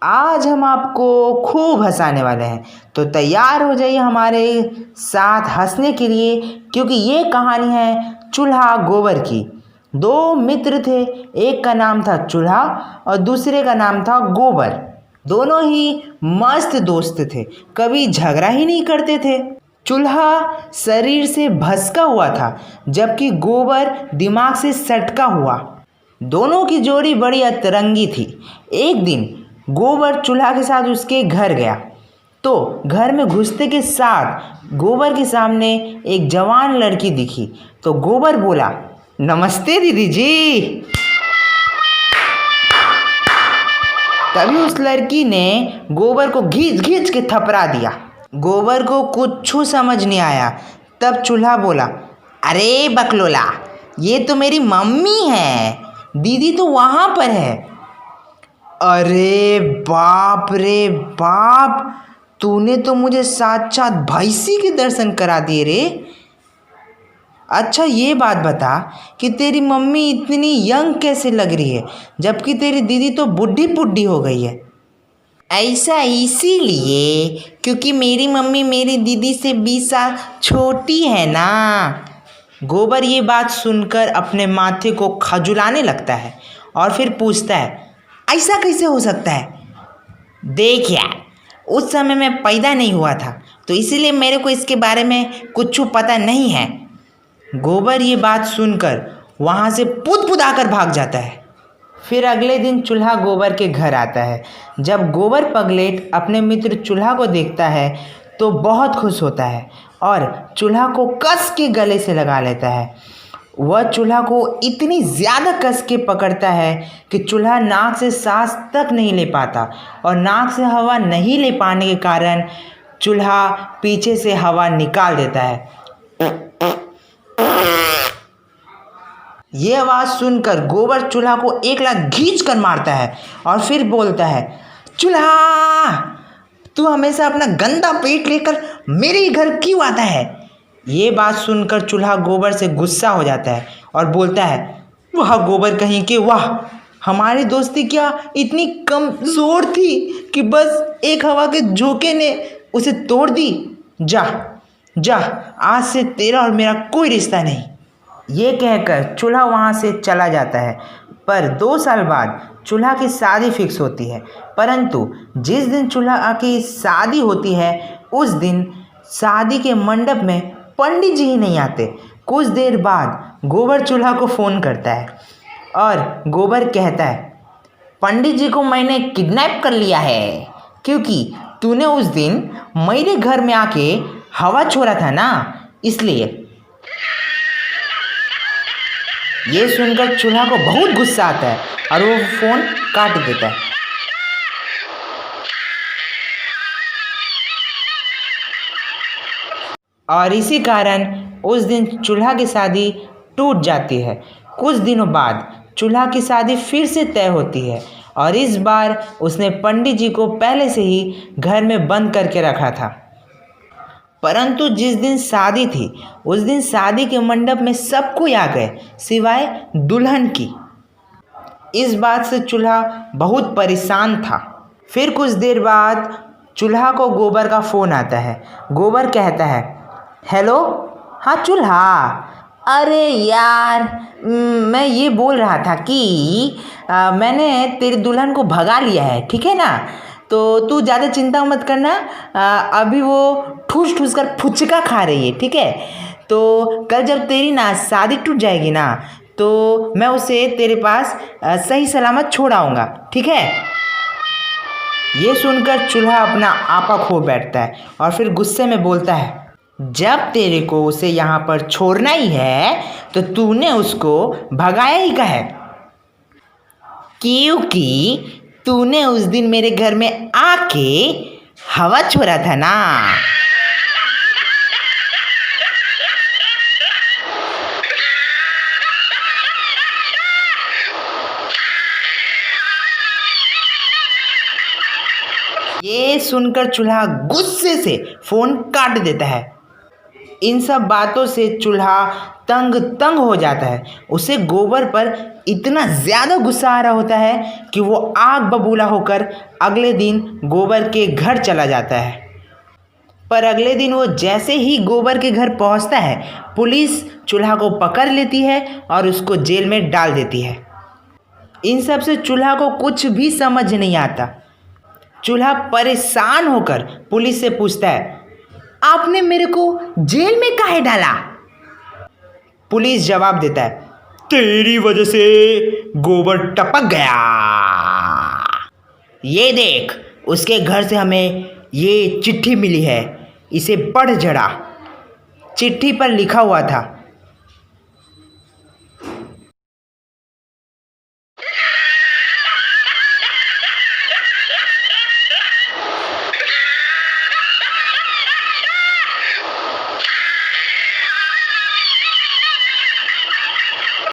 आज हम आपको खूब हंसाने वाले हैं, तो तैयार हो जाइए हमारे साथ हंसने के लिए, क्योंकि ये कहानी है चूल्हा गोबर की। दो मित्र थे, एक का नाम था चूल्हा और दूसरे का नाम था गोबर। दोनों ही मस्त दोस्त थे, कभी झगड़ा ही नहीं करते थे। चूल्हा शरीर से भसका हुआ था, जबकि गोबर दिमाग से सटका हुआ। दोनों की जोड़ी बड़ी अतरंगी थी। एक दिन गोबर चूल्हा के साथ उसके घर गया, तो घर में घुसते के साथ गोबर के सामने एक जवान लड़की दिखी। तो गोबर बोला, नमस्ते दीदी जी। तभी उस लड़की ने गोबर को घींच घींच के थपरा दिया। गोबर को कुछ समझ नहीं आया। तब चूल्हा बोला, अरे बकलोला, ये तो मेरी मम्मी है, दीदी तो वहाँ पर है। अरे बाप रे बाप, तूने तो मुझे साक्षात भैंसी के दर्शन करा दिए रे। अच्छा ये बात बता कि तेरी मम्मी इतनी यंग कैसे लग रही है, जबकि तेरी दीदी तो बुढ़ी बुढ़ी हो गई है। ऐसा इसीलिए क्योंकि मेरी मम्मी मेरी दीदी से 20 साल छोटी है ना। गोबर ये बात सुनकर अपने माथे को खजुलाने लगता है और फिर पूछता है, ऐसा कैसे हो सकता है? देख यार, उस समय मैं पैदा नहीं हुआ था, तो इसीलिए मेरे को इसके बारे में कुछ पता नहीं है। गोबर ये बात सुनकर वहाँ से पुदपुदाकर भाग जाता है। फिर अगले दिन चूल्हा गोबर के घर आता है। जब गोबर पगलेट अपने मित्र चूल्हा को देखता है तो बहुत खुश होता है और चूल्हा को कस के गले से लगा लेता है। वह चूल्हा को इतनी ज़्यादा कस के पकड़ता है कि चूल्हा नाक से सांस तक नहीं ले पाता, और नाक से हवा नहीं ले पाने के कारण चूल्हा पीछे से हवा निकाल देता है। ये आवाज़ सुनकर गोबर चूल्हा को एक लात खींच कर मारता है और फिर बोलता है, चूल्हा, तू हमेशा अपना गंदा पेट लेकर मेरे ही घर क्यों आता है? ये बात सुनकर चूल्हा गोबर से गुस्सा हो जाता है और बोलता है, वाह गोबर कहीं के वाह, हमारी दोस्ती क्या इतनी कमज़ोर थी कि बस एक हवा के झोंके ने उसे तोड़ दी। जा जा, आज से तेरा और मेरा कोई रिश्ता नहीं। ये कहकर चूल्हा वहाँ से चला जाता है। पर 2 साल बाद चूल्हा की शादी फिक्स होती है, परंतु जिस दिन चूल्हा की शादी होती है उस दिन शादी के मंडप में पंडित जी ही नहीं आते। कुछ देर बाद गोबर चूल्हा को फ़ोन करता है और गोबर कहता है, पंडित जी को मैंने किडनैप कर लिया है, क्योंकि तूने उस दिन मेरे घर में आके हवा छोड़ा था ना, इसलिए। ये सुनकर चूल्हा को बहुत गुस्सा आता है और वो फ़ोन काट देता है। और इसी कारण उस दिन चूल्हा की शादी टूट जाती है। कुछ दिनों बाद चूल्हा की शादी फिर से तय होती है और इस बार उसने पंडित जी को पहले से ही घर में बंद करके रखा था। परंतु जिस दिन शादी थी उस दिन शादी के मंडप में सब कोई आ गए सिवाय दुल्हन की। इस बात से चूल्हा बहुत परेशान था। फिर कुछ देर बाद चूल्हा को गोबर का फ़ोन आता है। गोबर कहता है, हेलो, हाँ चूल्हा, अरे यार, मैं ये बोल रहा था कि मैंने तेरी दुल्हन को भगा लिया है, ठीक है ना? तो तू ज़्यादा चिंता मत करना, अभी वो ठूस ठूस कर फुचका खा रही है, ठीक है? तो कल जब तेरी ना शादी टूट जाएगी ना, तो मैं उसे तेरे पास सही सलामत छोड़ आऊँगा, ठीक है? ये सुनकर चूल्हा अपना आपा खो बैठता है और फिर गुस्से में बोलता है, जब तेरे को उसे यहाँ पर छोड़ना ही है तो तूने उसको भगाया ही का है, क्योंकि तूने उस दिन मेरे घर में आके हवा छोड़ा था ना। ये सुनकर चूल्हा गुस्से से फ़ोन काट देता है। इन सब बातों से चूल्हा तंग तंग हो जाता है। उसे गोबर पर इतना ज़्यादा गुस्सा आ रहा होता है कि वो आग बबूला होकर अगले दिन गोबर के घर चला जाता है। पर अगले दिन वो जैसे ही गोबर के घर पहुंचता है, पुलिस चूल्हा को पकड़ लेती है और उसको जेल में डाल देती है। इन सब से चूल्हा को कुछ भी समझ नहीं आता। चूल्हा परेशान होकर पुलिस से पूछता है, आपने मेरे को जेल में काहे डाला? पुलिस जवाब देता है, तेरी वजह से गोबर टपक गया। ये देख, उसके घर से हमें ये चिट्ठी मिली है, इसे पढ़ जरा। चिट्ठी पर लिखा हुआ था,